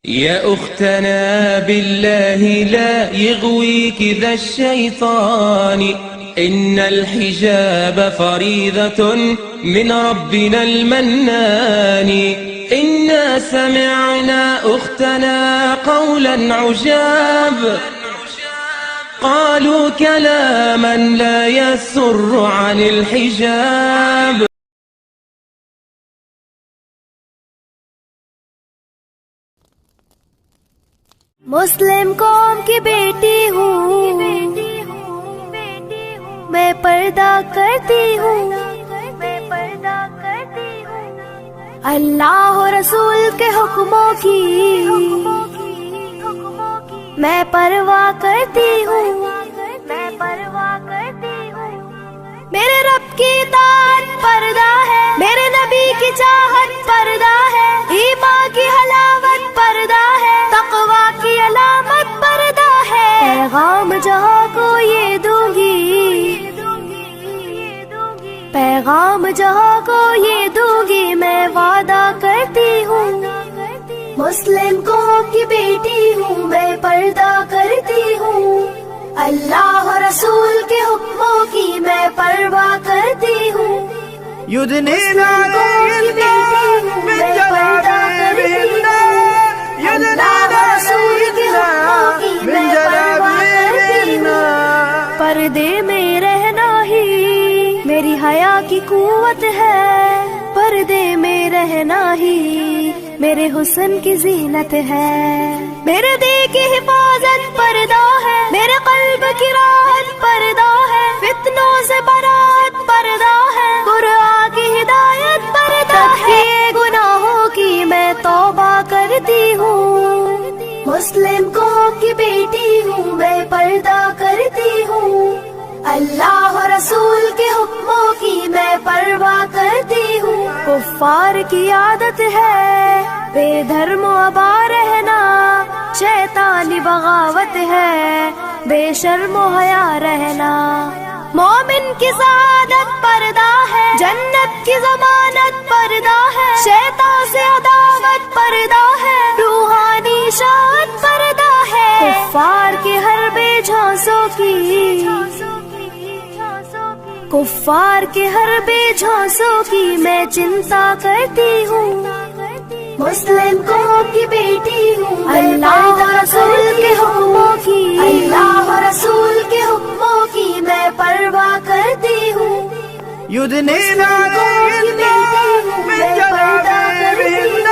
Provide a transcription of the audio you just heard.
يا أختنا بالله لا يغويك ذا الشيطان، إن الحجاب فريضة من ربنا المنان. إنا سمعنا أختنا قولا عجاب، قالوا كلاما لا يسر عن الحجاب. مسلم قوم کی بیٹی ہوں میں، پردہ کرتی ہوں اللہ و رسول کے حکموں کی میں پرواہ کرتی ہوں. میرے رب کی اطاعت پردہ ہے، میرے نبی کی چاہت پردہ ہے، ایمان کی حلاوت پردہ ہے، تقوی کی علامت پردہ ہے. پیغام جہاں کو یہ دوں گی، پیغام جہاں کو یہ دوں گی، میں وعدہ کرتی ہوں. مسلم قوم کی بیٹی ہوں میں، پردہ کرتی ہوں اللہ و رسول کے حکموں کی میں پرواہ کرتی ہوں. يدنين عليهن من جلابيبهن من جلابيبهن. پردے میں رہنا ہی میری حیا کی قوت ہے، پردے میں رہنا ہی میرے حسن کی زینت ہے. میرے دل کی حفاظت پردہ ہے، میرے قلب کی راحت پردہ ہے، فتنوں سے برات پردہ ہے، قرآن کی ہدایت پردہ ہے. گناہوں کی میں توبہ کرتی ہوں، مسلم قوم کی بیٹی ہوں میں، پردہ کرتی ہوں اللہ و رسول کے حکموں کی میں پرواہ کرتی ہوں. کفار کی عادت ہے بے دھرم و ابا رہنا، شیطانی بغاوت ہے بے شرم و حیا رہنا. مومن کی سعادت پردہ ہے، جنت کی ضمانت پردہ ہے، شیطان سے عداوت پردہ ہے، روحانی شان پردہ ہے. کفار کے ہر بے جھانسوں کی، کفار کے ہر بے جھانسوں کی میں چنتا کرتی ہوں. مسلم قوم کی بیٹی ہوں اللہ و رسول کے حکموں کی، اللہ و رسول کے حکموں کی میں پرواہ کرتی ہوں. يدنين عليهن من جلابيبهن